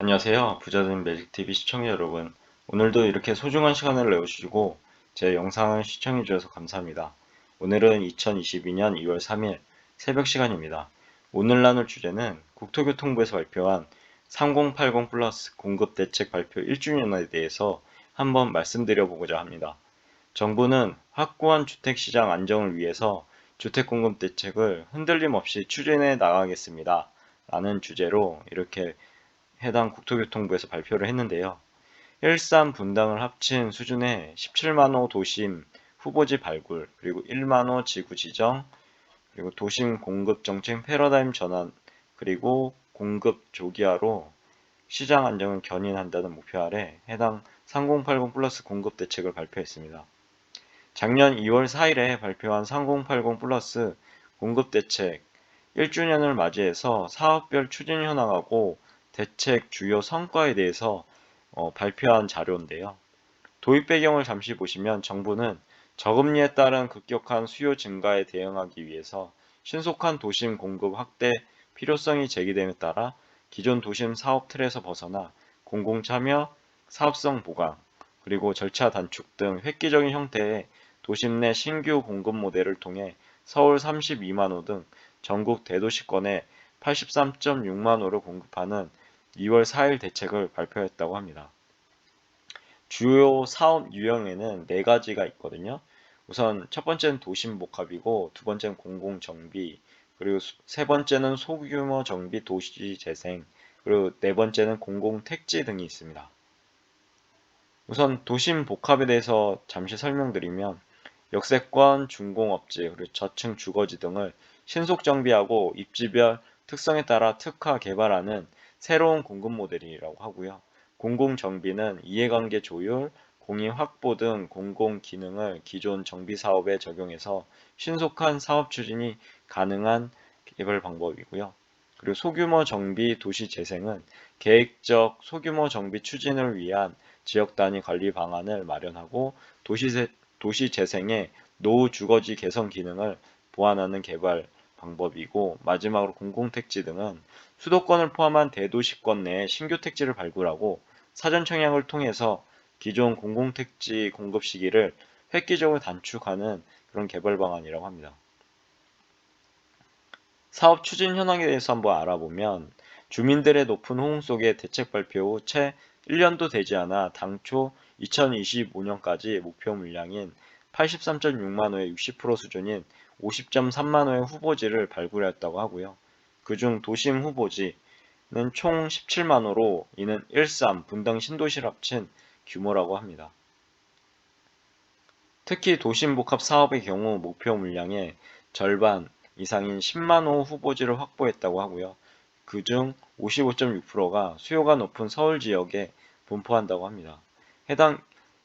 안녕하세요. 부자된 매직TV 시청자 여러분. 오늘도 이렇게 소중한 시간을 내어주시고 제 영상을 시청해 주셔서 감사합니다. 오늘은 2022년 2월 3일 새벽 시간입니다. 오늘 나눌 주제는 국토교통부에서 발표한 3080 플러스 공급 대책 발표 1주년에 대해서 한번 말씀드려 보고자 합니다. 정부는 확고한 주택시장 안정을 위해서 주택공급 대책을 흔들림 없이 추진해 나가겠습니다. 라는 주제로 이렇게 해당 국토교통부에서 발표를 했는데요. 일산 분당을 합친 수준의 17만호 도심 후보지 발굴, 그리고 1만호 지구 지정, 그리고 도심 공급 정책 패러다임 전환, 그리고 공급 조기화로 시장 안정을 견인한다는 목표 아래 해당 3080 플러스 공급 대책을 발표했습니다. 작년 2월 4일에 발표한 3080 플러스 공급 대책 1주년을 맞이해서 사업별 추진 현황하고 대책 주요 성과에 대해서 발표한 자료인데요. 도입 배경을 잠시 보시면 정부는 저금리에 따른 급격한 수요 증가에 대응하기 위해서 신속한 도심 공급 확대 필요성이 제기됨에 따라 기존 도심 사업 틀에서 벗어나 공공참여, 사업성 보강, 그리고 절차 단축 등 획기적인 형태의 도심 내 신규 공급 모델을 통해 서울 32만 호 등 전국 대도시권에 83.6만 호를 공급하는 2월 4일 대책을 발표했다고 합니다. 주요 사업 유형에는 네 가지가 있거든요. 우선 첫 번째는 도심 복합이고, 두 번째는 공공 정비, 그리고 세 번째는 소규모 정비 도시 재생, 그리고 네 번째는 공공 택지 등이 있습니다. 우선 도심 복합에 대해서 잠시 설명드리면 역세권, 중공업지, 그리고 저층 주거지 등을 신속 정비하고 입지별 특성에 따라 특화 개발하는 새로운 공급 모델이라고 하고요. 공공 정비는 이해관계 조율, 공인 확보 등 공공 기능을 기존 정비 사업에 적용해서 신속한 사업 추진이 가능한 개발 방법이고요. 그리고 소규모 정비 도시 재생은 계획적 소규모 정비 추진을 위한 지역 단위 관리 방안을 마련하고 도시 재생의 노후 주거지 개선 기능을 보완하는 개발 방법이고, 마지막으로 공공택지 등은 수도권을 포함한 대도시권 내에 신규 택지를 발굴하고 사전 청약을 통해서 기존 공공택지 공급 시기를 획기적으로 단축하는 그런 개발 방안이라고 합니다. 사업 추진 현황에 대해서 한번 알아보면 주민들의 높은 호응 속에 대책 발표 후 채 1년도 되지 않아 당초 2025년까지 목표 물량인 83.6만 호의 60% 수준인 50.3만 호의 후보지를 발굴했다고 하고요. 그중 도심 후보지는 총 17만 호로 이는 일산, 분당 신도시를 합친 규모라고 합니다. 특히 도심 복합 사업의 경우 목표 물량의 절반 이상인 10만 호 후보지를 확보했다고 하고요. 그중 55.6%가 수요가 높은 서울 지역에 분포한다고 합니다. 해당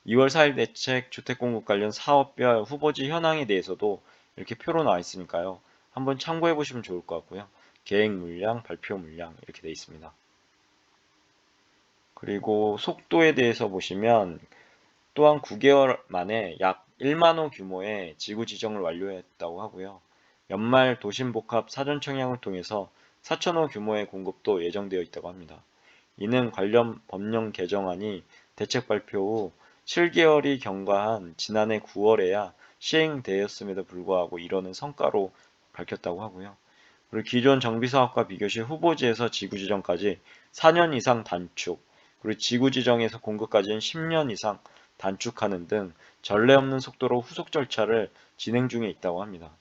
2월 4일 대책 주택공급 관련 사업별 후보지 현황에 대해서도 이렇게 표로 나와 있으니까요. 한번 참고해 보시면 좋을 것 같고요. 계획 물량, 발표 물량 이렇게 되어 있습니다. 그리고 속도에 대해서 보시면 또한 9개월 만에 약 1만 호 규모의 지구 지정을 완료했다고 하고요. 연말 도심복합 사전 청약을 통해서 4천 호 규모의 공급도 예정되어 있다고 합니다. 이는 관련 법령 개정안이 대책 발표 후 7개월이 경과한 지난해 9월에야 시행되었음에도 불구하고 이뤄낸 성과로 밝혔다고 하고요. 그리고 기존 정비사업과 비교시 후보지에서 지구 지정까지 4년 이상 단축, 그리고 지구 지정에서 공급까지는 10년 이상 단축하는 등 전례 없는 속도로 후속 절차를 진행 중에 있다고 합니다.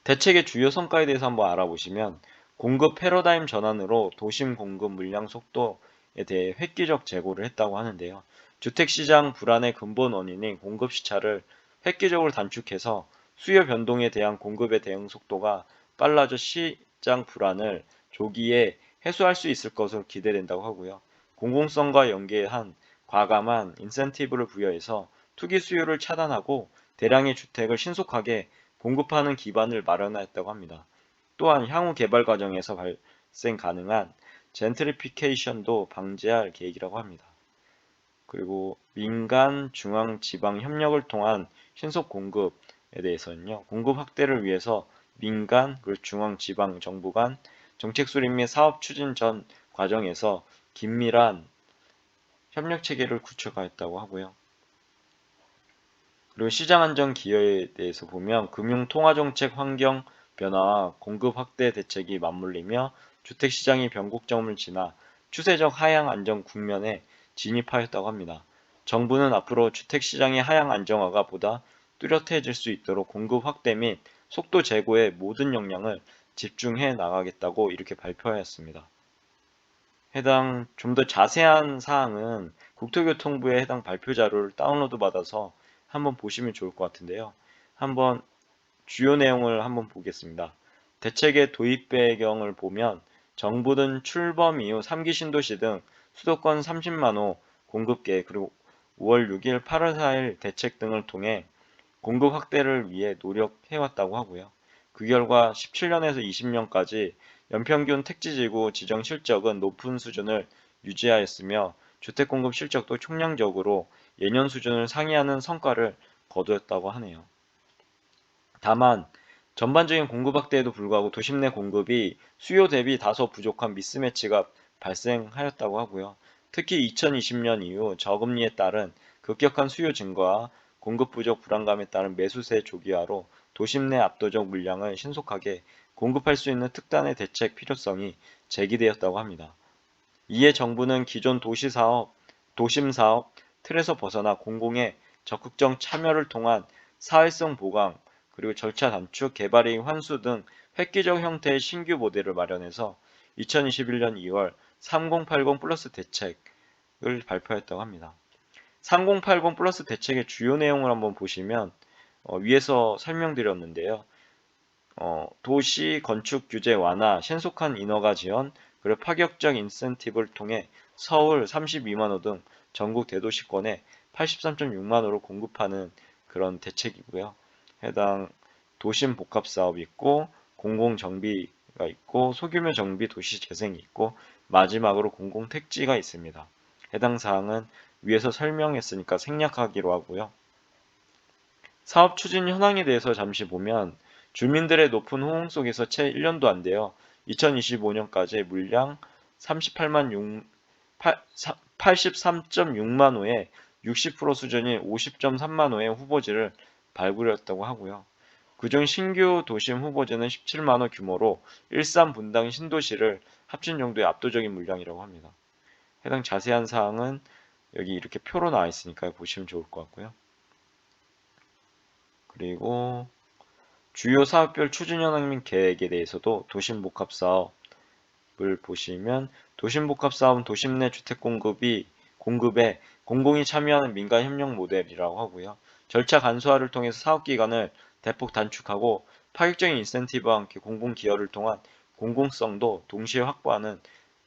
대책의 주요 성과에 대해서 한번 알아보시면 공급 패러다임 전환으로 도심 공급 물량 속도에 대해 획기적 제고를 했다고 하는데요. 주택시장 불안의 근본 원인인 공급 시차를 획기적으로 단축해서 수요 변동에 대한 공급의 대응 속도가 빨라져 시장 불안을 조기에 해소할 수 있을 것으로 기대된다고 하고요. 공공성과 연계한 과감한 인센티브를 부여해서 투기 수요를 차단하고 대량의 주택을 신속하게 공급하는 기반을 마련하였다고 합니다. 또한 향후 개발 과정에서 발생 가능한 젠트리피케이션도 방지할 계획이라고 합니다. 그리고 민간, 중앙, 지방 협력을 통한 신속 공급에 대해서는요. 공급 확대를 위해서 민간, 그리고 중앙, 지방 정부 간 정책 수립 및 사업 추진 전 과정에서 긴밀한 협력 체계를 구축하였다고 하고요. 그리고 시장 안정 기여에 대해서 보면 금융 통화 정책 환경 변화와 공급 확대 대책이 맞물리며 주택 시장이 변곡점을 지나 추세적 하향 안정 국면에 진입하였다고 합니다. 정부는 앞으로 주택 시장의 하향 안정화가 보다 뚜렷해질 수 있도록 공급 확대 및 속도 제고에 모든 역량을 집중해 나가겠다고 이렇게 발표하였습니다. 해당 좀 더 자세한 사항은 국토교통부의 해당 발표 자료를 다운로드 받아서 한번 보시면 좋을 것 같은데요. 한번 주요 내용을 한번 보겠습니다. 대책의 도입 배경을 보면 정부는 출범 이후 3기 신도시 등 수도권 30만 호 공급 계획 그리고 5월 6일, 8월 4일 대책 등을 통해 공급 확대를 위해 노력해왔다고 하고요. 그 결과 17년에서 20년까지 연평균 택지지구 지정 실적은 높은 수준을 유지하였으며 주택공급 실적도 총량적으로 예년 수준을 상회하는 성과를 거두었다고 하네요. 다만 전반적인 공급 확대에도 불구하고 도심 내 공급이 수요 대비 다소 부족한 미스매치가 발생하였다고 하고요. 특히 2020년 이후 저금리에 따른 급격한 수요 증가와 공급 부족 불안감에 따른 매수세 조기화로 도심 내 압도적 물량을 신속하게 공급할 수 있는 특단의 대책 필요성이 제기되었다고 합니다. 이에 정부는 기존 도심 사업 틀에서 벗어나 공공의 적극적 참여를 통한 사회성 보강, 그리고 절차 단축, 개발이익 환수 등 획기적 형태의 신규 모델을 마련해서 2021년 2월 3080 플러스 대책을 발표했다고 합니다. 3080 플러스 대책의 주요 내용을 한번 보시면 위에서 설명드렸는데요. 도시 건축 규제 완화, 신속한 인허가 지원, 그리고 파격적 인센티브를 통해 서울 32만 호 등 전국 대도시권에 83.6만 호를 공급하는 그런 대책이고요. 해당 도심 복합 사업이 있고 공공 정비가 있고 소규모 정비 도시 재생이 있고 마지막으로 공공 택지가 있습니다. 해당 사항은 위에서 설명했으니까 생략하기로 하고요. 사업 추진 현황에 대해서 잠시 보면 주민들의 높은 호응 속에서 채 1년도 안 되어 2025년까지 물량 83.6만 호에 60% 수준인 50.3만 호의 후보지를 발굴했다고 하고요. 그중 신규 도심 후보지는 17만 호 규모로 일산 분당 신도시를 합친 정도의 압도적인 물량이라고 합니다. 해당 자세한 사항은 여기 이렇게 표로 나와 있으니까 보시면 좋을 것 같고요. 그리고 주요 사업별 추진 현황 및 계획에 대해서도 도심복합사업을 보시면 도심복합사업은 도심 내 주택 공급에 공공이 참여하는 민간 협력 모델이라고 하고요. 절차 간소화를 통해서 사업 기간을 대폭 단축하고 파격적인 인센티브와 함께 공공 기여를 통한 공공성도 동시에 확보하는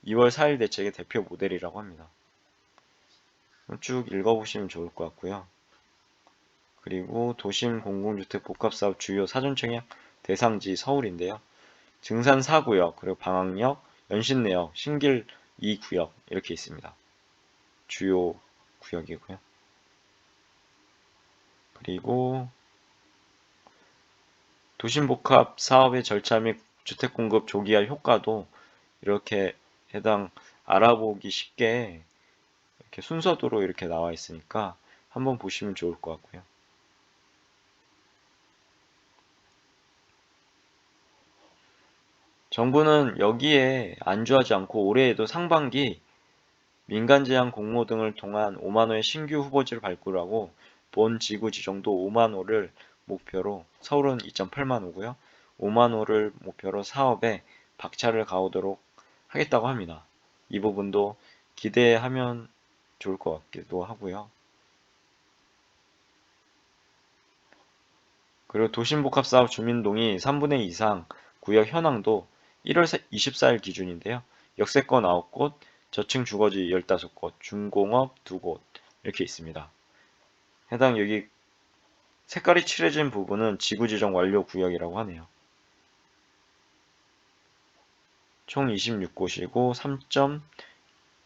2월 4일 대책의 대표 모델이라고 합니다. 쭉 읽어보시면 좋을 것 같고요. 그리고 도심 공공주택 복합사업 주요 사전청약 대상지 서울인데요. 증산 4구역, 그리고 방학역, 연신내역, 신길 2구역 이렇게 있습니다. 주요 구역이고요. 그리고 도심복합 사업의 절차 및 주택공급 조기화 효과도 이렇게 해당 알아보기 쉽게 이렇게 순서대로 이렇게 나와 있으니까 한번 보시면 좋을 것 같고요. 정부는 여기에 안주하지 않고 올해에도 상반기 민간 제안 공모 등을 통한 5만 호의 신규 후보지를 발굴하고 본 지구 지정도 5만 호를 목표로 서울은 2.8만 호고요. 5만 호를 목표로 사업에 박차를 가하도록 하겠다고 합니다. 이 부분도 기대하면 좋을 것 같기도 하고요. 그리고 도심복합사업 주민동의 3분의 2 이상 구역 현황도 1월 24일 기준인데요. 역세권 9곳, 저층 주거지 15곳, 중공업 2곳 이렇게 있습니다. 해당 여기 색깔이 칠해진 부분은 지구 지정 완료 구역이라고 하네요. 총 26곳이고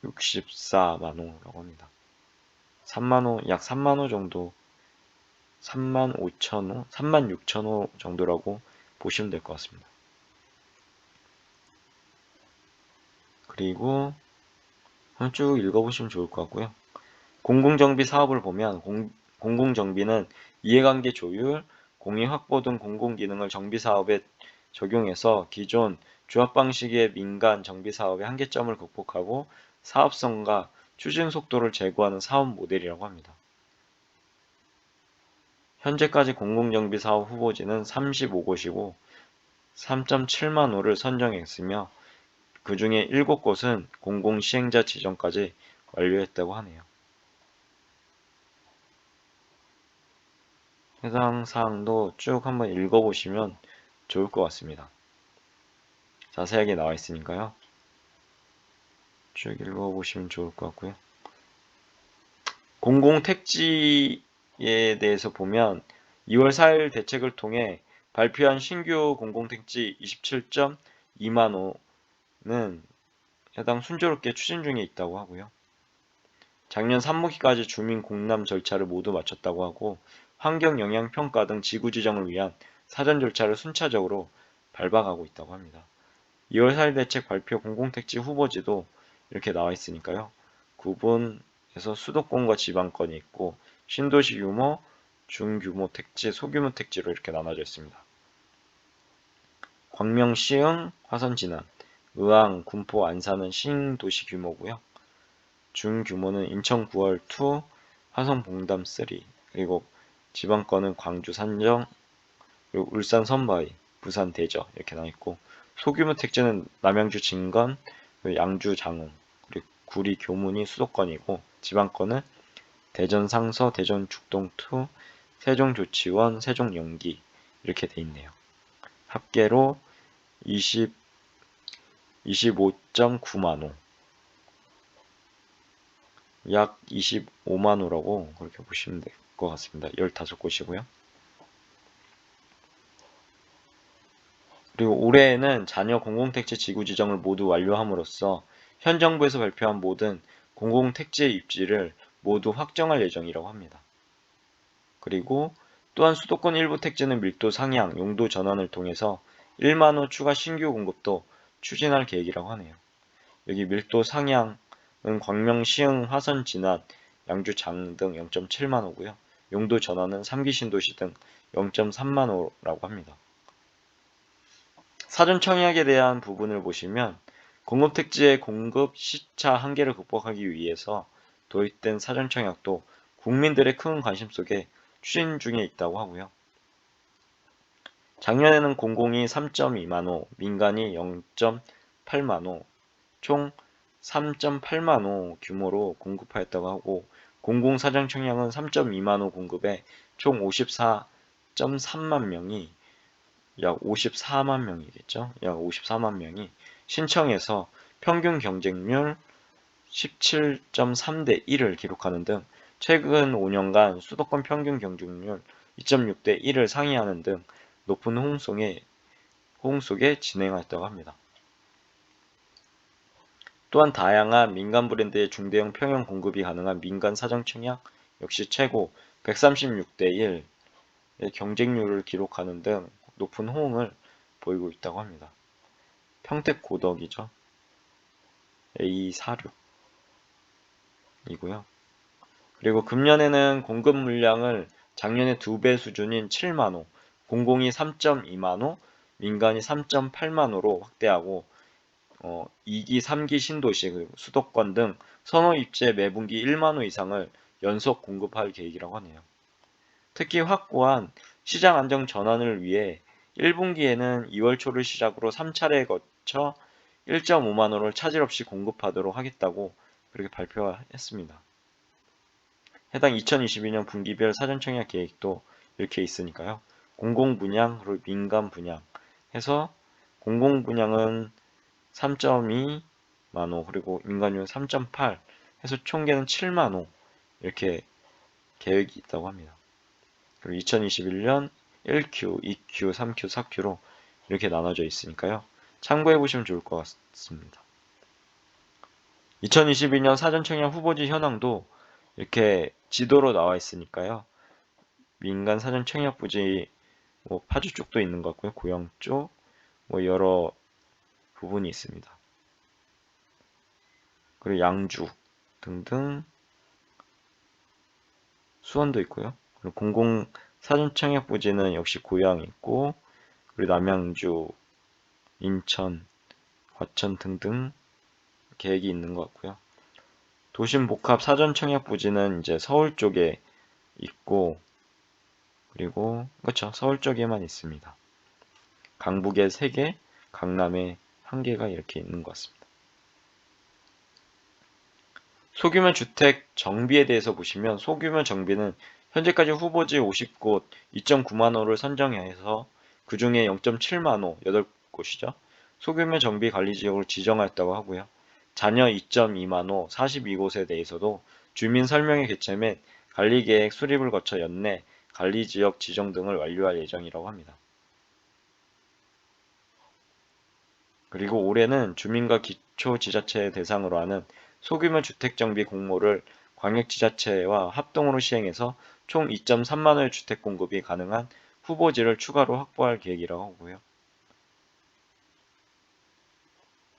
3.64만 호라고 합니다. 3만 호, 약 3만 호 정도, 3만 5천 호, 3만 6천 호 정도라고 보시면 될 것 같습니다. 그리고 한번 쭉 읽어보시면 좋을 것 같고요. 공공정비 사업을 보면 공공정비는 이해관계 조율, 공의 확보 등 공공기능을 정비사업에 적용해서 기존 조합 방식의 민간 정비사업의 한계점을 극복하고 사업성과 추진 속도를 제고하는 사업 모델이라고 합니다. 현재까지 공공정비 사업 후보지는 35곳이고 3.7만 호를 선정했으며 그 중에 7곳은 공공시행자 지정까지 완료했다고 하네요. 해당 사항도 쭉 한번 읽어보시면 좋을 것 같습니다. 자세하게 나와 있으니까요. 쭉 읽어보시면 좋을 것 같고요. 공공택지에 대해서 보면 2월 4일 대책을 통해 발표한 신규 공공택지 27.2만 호는 해당 순조롭게 추진 중에 있다고 하고요. 작년 3분기까지 주민 공람 절차를 모두 마쳤다고 하고 환경영향평가 등 지구 지정을 위한 사전 절차를 순차적으로 밟아가고 있다고 합니다. 2월 4일 대책 발표 공공택지 후보지도 이렇게 나와 있으니까요. 구분해서 수도권과 지방권이 있고 신도시 규모, 중규모 택지, 소규모 택지로 이렇게 나눠져 있습니다. 광명, 시흥, 화성, 진안, 의왕, 군포, 안산은 신도시 규모고요. 중규모는 인천 9월 2, 화성 봉담 3, 그리고 지방권은 광주 산정, 그리고 울산 선바위, 부산 대저 이렇게 나와 있고 소규모 택지는 남양주 진건, 양주 장흥, 그리고 구리 교문이 수도권이고 지방권은 대전 상서, 대전 죽동 2, 세종 조치원, 세종 영기 이렇게 돼 있네요. 합계로 25.9만 호, 약 25만 호라고 그렇게 보시면 될 것 같습니다. 15곳이고요. 그리고 올해에는 자녀 공공택지 지구 지정을 모두 완료함으로써 현 정부에서 발표한 모든 공공택지의 입지를 모두 확정할 예정이라고 합니다. 그리고 또한 수도권 일부 택지는 밀도 상향, 용도 전환을 통해서 1만 호 추가 신규 공급도 추진할 계획이라고 하네요. 여기 밀도 상향은 광명, 시흥, 화성, 진안, 양주, 장 등 0.7만 호고요. 용도 전환은 3기 신도시 등 0.3만 호라고 합니다. 사전 청약에 대한 부분을 보시면 공급택지의 공급 시차 한계를 극복하기 위해서 도입된 사전 청약도 국민들의 큰 관심 속에 추진 중에 있다고 하고요. 작년에는 공공이 3.2만 호, 민간이 0.8만 호, 총 3.8만 호 규모로 공급하였다고 하고 공공사전 청약은 3.2만 호 공급에 총 54.3만 명이 약 54만 명이겠죠. 약 54만 명이 신청해서 평균 경쟁률 17.3대 1을 기록하는 등 최근 5년간 수도권 평균 경쟁률 2.6대 1을 상회하는 등 높은 호응 속에 진행하였다고 합니다. 또한 다양한 민간 브랜드의 중대형 평형 공급이 가능한 민간 사전 청약 역시 최고 136대 1의 경쟁률을 기록하는 등 높은 호응을 보이고 있다고 합니다. 평택고덕이죠. A46이고요. 그리고 금년에는 공급 물량을 작년의 2배 수준인 7만호, 공공이 3.2만호, 민간이 3.8만호로 확대하고 2기, 3기 신도시, 그리고 수도권 등 선호 입지에 매분기 1만호 이상을 연속 공급할 계획이라고 하네요. 특히 확고한 시장 안정 전환을 위해 1분기에는 2월 초를 시작으로 3차례에 거쳐 1.5만호를 차질 없이 공급하도록 하겠다고 그렇게 발표했습니다. 해당 2022년 분기별 사전청약 계획도 이렇게 있으니까요. 공공분양 그리고 민간분양 해서 공공분양은 3.2만호 그리고 민간은 3.8 해서 총계는 7만호 이렇게 계획이 있다고 합니다. 그리고 2021년 1Q, 2Q, 3Q, 4Q로 이렇게 나눠져 있으니까요. 참고해 보시면 좋을 것 같습니다. 2022년 사전청약 후보지 현황도 이렇게 지도로 나와 있으니까요. 민간 사전청약 부지 파주 쪽도 있는 것 같고요. 고영 쪽 여러 부분이 있습니다. 그리고 양주 등등 수원도 있고요. 그리고 공공 사전 청약 부지는 역시 고양이 있고, 그리고 남양주, 인천, 과천 등등 계획이 있는 것 같고요. 도심 복합 사전 청약 부지는 이제 서울 쪽에 있고, 그리고 그렇죠. 서울 쪽에만 있습니다. 강북에 3개, 강남에 1개가 이렇게 있는 것 같습니다. 소규모 주택 정비에 대해서 보시면, 소규모 정비는 현재까지 후보지 50곳 2.9만 호를 선정해서 그 중에 0.7만 호 8곳이죠. 소규모 정비 관리 지역으로 지정하였다고 하고요. 잔여 2.2만 호 42곳에 대해서도 주민 설명회 개최 및 관리계획 수립을 거쳐 연내 관리지역 지정 등을 완료할 예정이라고 합니다. 그리고 올해는 주민과 기초지자체 대상으로 하는 소규모 주택정비 공모를 광역지자체와 합동으로 시행해서 총 2.3만 호의 주택 공급이 가능한 후보지를 추가로 확보할 계획이라고 하고요.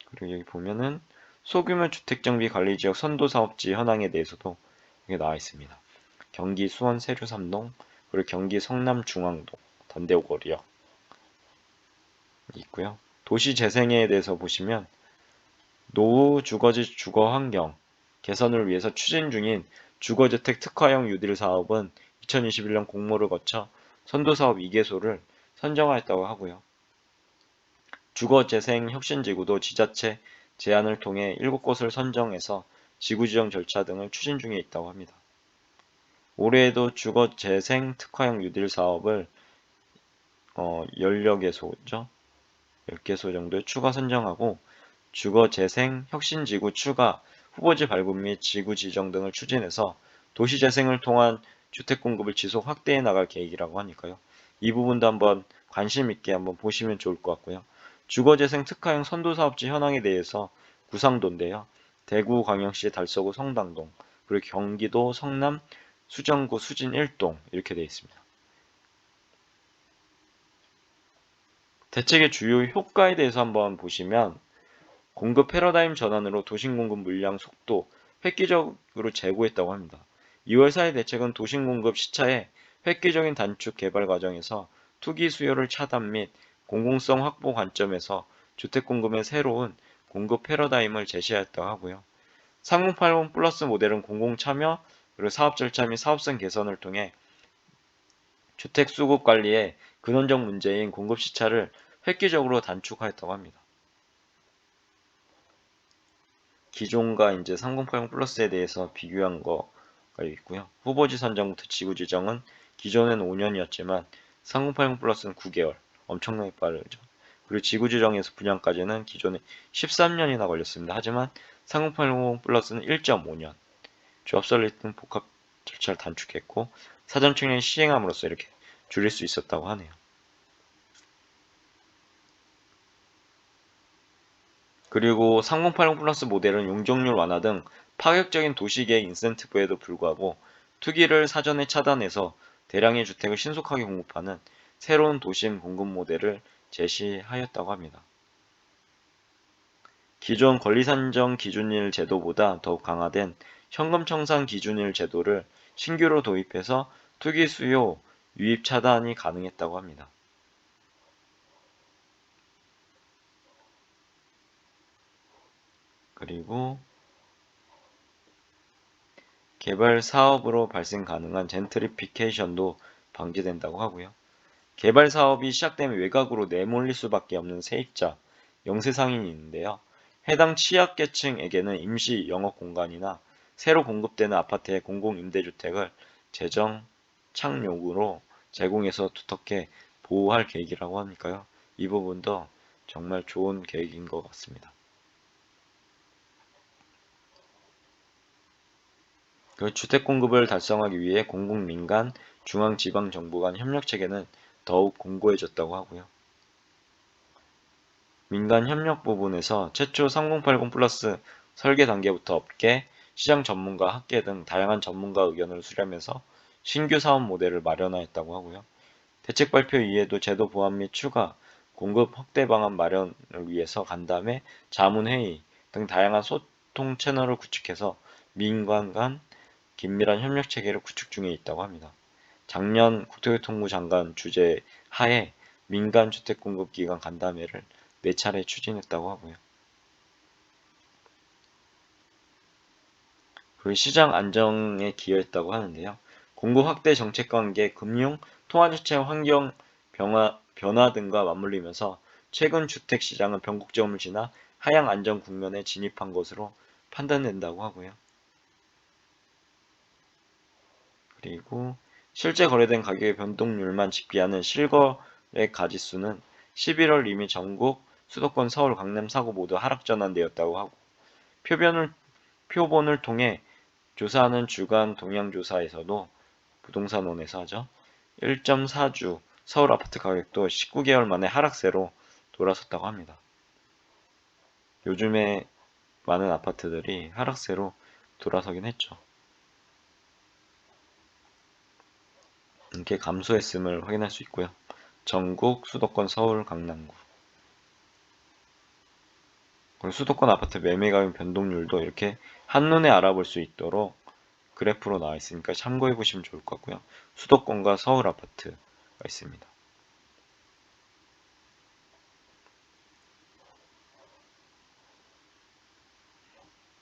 그리고 여기 보면은 소규모 주택정비 관리지역 선도사업지 현황에 대해서도 여기 나와 있습니다. 경기 수원 세류 3동, 그리고 경기 성남 중앙동, 단대오거리역 있고요. 도시재생에 대해서 보시면 노후 주거지 주거 환경 개선을 위해서 추진 중인 주거주택 특화형 뉴딜 사업은 2021년 공모를 거쳐 선도사업 2개소를 선정하였다고 하고요. 주거재생혁신지구도 지자체 제안을 통해 7곳을 선정해서 지구 지정 절차 등을 추진 중에 있다고 합니다. 올해에도 주거재생 특화형 뉴딜 사업을 10개소죠. 10개소 정도에 추가 선정하고 주거재생 혁신지구 추가 후보지 발굴 및 지구 지정 등을 추진해서 도시재생을 통한 주택 공급을 지속 확대해 나갈 계획이라고 하니까요. 이 부분도 한번 관심 있게 한번 보시면 좋을 것 같고요. 주거재생 특화형 선도사업지 현황에 대해서 구상도인데요. 대구광역시 달서구 성당동, 그리고 경기도 성남 수정구 수진 1동 이렇게 되어 있습니다. 대책의 주요 효과에 대해서 한번 보시면, 공급 패러다임 전환으로 도심 공급 물량 속도 획기적으로 제고했다고 합니다. 2월 4일 대책은 도심 공급 시차의 획기적인 단축 개발 과정에서 투기 수요를 차단 및 공공성 확보 관점에서 주택 공급의 새로운 공급 패러다임을 제시하였다고 하고요. 3080 플러스 모델은 공공 참여, 그리고 사업 절차 및 사업성 개선을 통해 주택 수급 관리의 근원적 문제인 공급 시차를 획기적으로 단축하였다고 합니다. 기존과 이제 3080 플러스에 대해서 비교한 거가 있고요. 후보지 선정부터 지구 지정은 기존엔 5년이었지만 3080 플러스는 9개월, 엄청나게 빠르죠. 그리고 지구 지정에서 분양까지는 기존에 13년이나 걸렸습니다. 하지만 3080 플러스는 1.5년, 조합 설립 등 복합 절차를 단축했고 사전 청약을 시행함으로써 이렇게 줄일 수 있었다고 하네요. 그리고 3080 플러스 모델은 용적률 완화 등 파격적인 도시계획 인센티브에도 불구하고 투기를 사전에 차단해서 대량의 주택을 신속하게 공급하는 새로운 도심 공급 모델을 제시하였다고 합니다. 기존 권리산정 기준일 제도보다 더욱 강화된 현금청산 기준일 제도를 신규로 도입해서 투기 수요 유입 차단이 가능했다고 합니다. 그리고 개발 사업으로 발생 가능한 젠트리피케이션도 방지된다고 하고요. 개발 사업이 시작되면 외곽으로 내몰릴 수밖에 없는 세입자, 영세상인이 있는데요. 해당 취약계층에게는 임시 영업 공간이나 새로 공급되는 아파트의 공공임대주택을 재정 착용으로 제공해서 두텁게 보호할 계획이라고 하니까요. 이 부분도 정말 좋은 계획인 것 같습니다. 그 주택 공급을 달성하기 위해 공공, 민간, 중앙, 지방 정부 간 협력 체계는 더욱 공고해졌다고 하고요. 민간 협력 부분에서 최초 3080 플러스 설계 단계부터 업계, 시장 전문가, 학계 등 다양한 전문가 의견을 수렴해서 신규 사업 모델을 마련하였다고 하고요. 대책 발표 이후에도 제도 보완 및 추가, 공급 확대 방안 마련을 위해서 간담회, 자문회의 등 다양한 소통 채널을 구축해서 민간 간 긴밀한 협력 체계를 구축 중에 있다고 합니다. 작년 국토교통부 장관 주재 하에 민간 주택 공급 기관 간담회를 4차례 추진했다고 하고요. 그리고 시장 안정에 기여했다고 하는데요. 공급 확대 정책과 함께 금융, 통화주체 환경 변화 등과 맞물리면서 최근 주택 시장은 변곡점을 지나 하향 안정 국면에 진입한 것으로 판단된다고 하고요. 그리고 실제 거래된 가격의 변동률만 집계하는 실거래 가지수는 11월 이미 전국, 수도권, 서울, 강남, 사구 모두 하락 전환되었다고 하고 표본을 통해 조사하는 주간 동향조사에서도 부동산원에서 하죠. 1.4주 서울 아파트 가격도 19개월 만에 하락세로 돌아섰다고 합니다. 요즘에 많은 아파트들이 하락세로 돌아서긴 했죠. 이렇게 감소했음을 확인할 수 있고요. 전국, 수도권, 서울, 강남구. 그리고 수도권 아파트 매매 가격 변동률도 이렇게 한눈에 알아볼 수 있도록 그래프로 나와 있으니까 참고해 보시면 좋을 것 같고요. 수도권과 서울 아파트가 있습니다.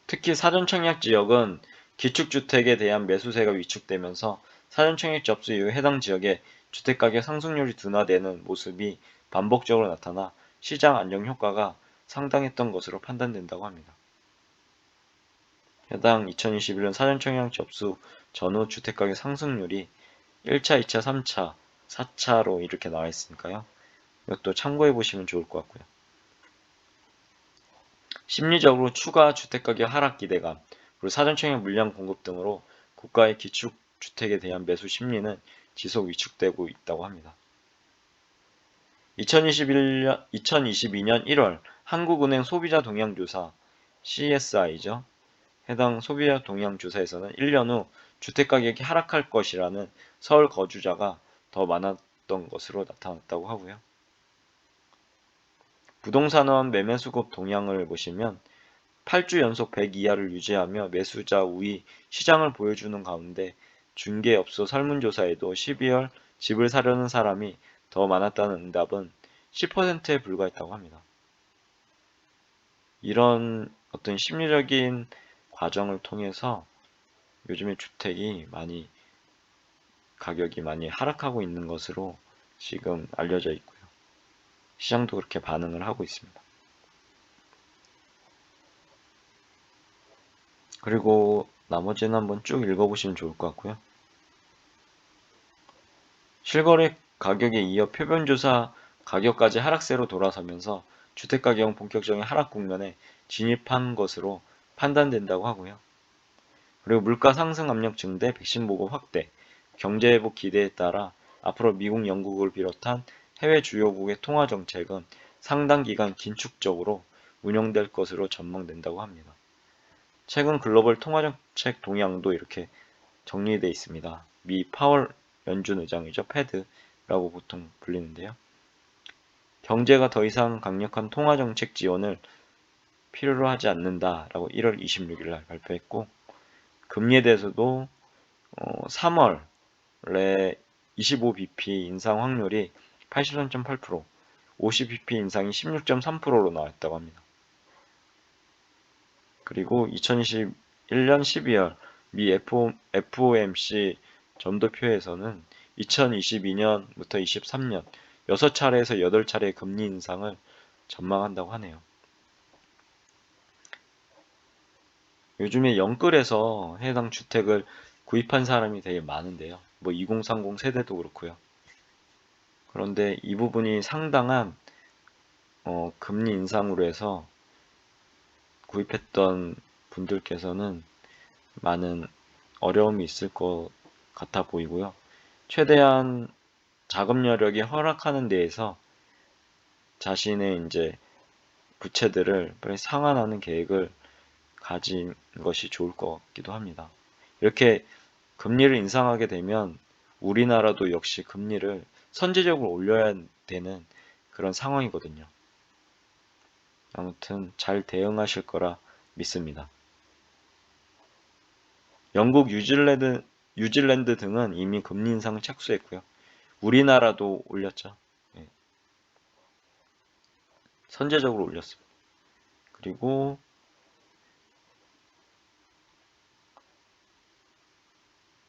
특히 사전청약 지역은 기축주택에 대한 매수세가 위축되면서 사전청약 접수 이후 해당 지역의 주택가격 상승률이 둔화되는 모습이 반복적으로 나타나 시장 안정 효과가 상당했던 것으로 판단된다고 합니다. 해당 2021년 사전청약 접수 전후 주택가격 상승률이 1차, 2차, 3차, 4차로 이렇게 나와 있으니까요. 이것도 참고해 보시면 좋을 것 같고요. 심리적으로 추가 주택가격 하락 기대감, 그리고 사전청약 물량 공급 등으로 국가의 기축 주택에 대한 매수 심리는 지속 위축되고 있다고 합니다. 2022년 1월 한국은행 소비자 동향조사 CSI죠. 해당 소비자 동향조사에서는 1년 후 주택가격이 하락할 것이라는 서울 거주자가 더 많았던 것으로 나타났다고 하고요. 부동산원 매매수급 동향을 보시면 8주 연속 100 이하를 유지하며 매수자 우위 시장을 보여주는 가운데 중개업소 설문조사에도 12월 집을 사려는 사람이 더 많았다는 응답은 10%에 불과했다고 합니다. 이런 어떤 심리적인 과정을 통해서 요즘에 주택이 가격이 많이 하락하고 있는 것으로 지금 알려져 있고요. 시장도 그렇게 반응을 하고 있습니다. 그리고 나머지는 한번 쭉 읽어보시면 좋을 것 같고요. 실거래 가격에 이어 표본조사 가격까지 하락세로 돌아서면서 주택가격은 본격적인 하락 국면에 진입한 것으로 판단된다고 하고요. 그리고 물가 상승 압력 증대, 백신 보급 확대, 경제 회복 기대에 따라 앞으로 미국, 영국을 비롯한 해외 주요국의 통화 정책은 상당 기간 긴축적으로 운영될 것으로 전망된다고 합니다. 최근 글로벌 통화 정책 동향도 이렇게 정리되어 있습니다. 미 파월 연준 의장이죠. 패드라고 보통 불리는데요. 경제가 더 이상 강력한 통화 정책 지원을 필요로 하지 않는다라고 1월 26일 날 발표했고 금리에 대해서도 3월에 25bp 인상 확률이 83.8%, 50bp 인상이 16.3%로 나왔다고 합니다. 그리고 2021년 12월 미 FOMC 점도표에서는 2022년부터 23년 6차례에서 8차례의 금리 인상을 전망한다고 하네요. 요즘에 영끌에서 해당 주택을 구입한 사람이 되게 많은데요. 뭐 2030 세대도 그렇고요. 그런데 이 부분이 상당한 금리 인상으로 해서 구입했던 분들께서는 많은 어려움이 있을 것 같아 보이고요. 최대한 자금 여력이 허락하는 데에서 자신의 이제 부채들을 빨리 상환하는 계획을 가진 것이 좋을 것 같기도 합니다. 이렇게 금리를 인상하게 되면 우리나라도 역시 금리를 선제적으로 올려야 되는 그런 상황이거든요. 아무튼 잘 대응하실 거라 믿습니다. 영국, 뉴질랜드 등은 이미 금리 인상을 착수했고요. 우리나라도 올렸죠. 예, 선제적으로 올렸습니다. 그리고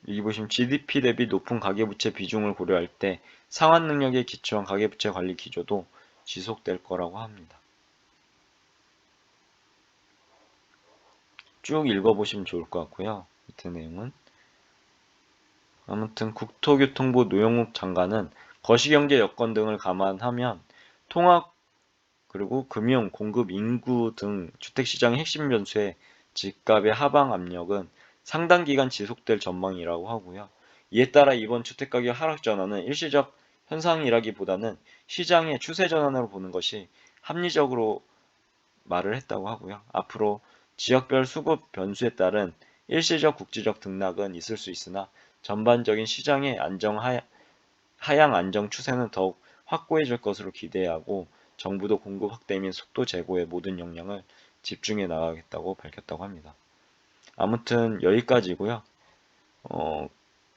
여기 보시면 GDP 대비 높은 가계부채 비중을 고려할 때 상환 능력에 기초한 가계부채 관리 기조도 지속될 거라고 합니다. 쭉 읽어보시면 좋을 것 같고요. 밑에 내용은 아무튼 국토교통부 노영욱 장관은 거시경제 여건 등을 감안하면 통합 그리고 금융, 공급, 인구 등 주택시장의 핵심 변수의 집값의 하방 압력은 상당 기간 지속될 전망이라고 하고요. 이에 따라 이번 주택가격 하락 전환은 일시적 현상이라기보다는 시장의 추세 전환으로 보는 것이 합리적으로 말을 했다고 하고요. 앞으로 지역별 수급 변수에 따른 일시적 국지적 등락은 있을 수 있으나 전반적인 시장의 하향 안정 추세는 더욱 확고해질 것으로 기대하고 정부도 공급 확대 및 속도 제고에 모든 역량을 집중해 나가겠다고 밝혔다고 합니다. 아무튼 여기까지고요.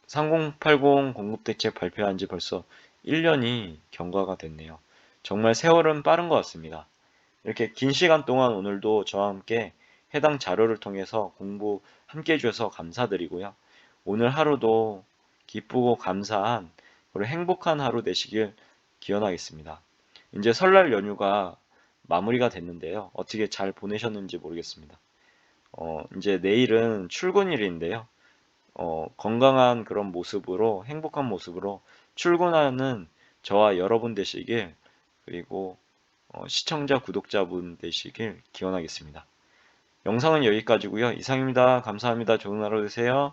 3080 공급대책 발표한 지 벌써 1년이 경과가 됐네요. 정말 세월은 빠른 것 같습니다. 이렇게 긴 시간 동안 오늘도 저와 함께 해당 자료를 통해서 공부 함께 해주셔서 감사드리고요. 오늘 하루도 기쁘고 감사한 그리고 행복한 하루 되시길 기원하겠습니다. 이제 설날 연휴가 마무리가 됐는데요. 어떻게 잘 보내셨는지 모르겠습니다. 이제 내일은 출근일인데요. 건강한 그런 모습으로, 행복한 모습으로 출근하는 저와 여러분 되시길, 그리고 시청자, 구독자분 되시길 기원하겠습니다. 영상은 여기까지고요. 이상입니다. 감사합니다. 좋은 하루 되세요.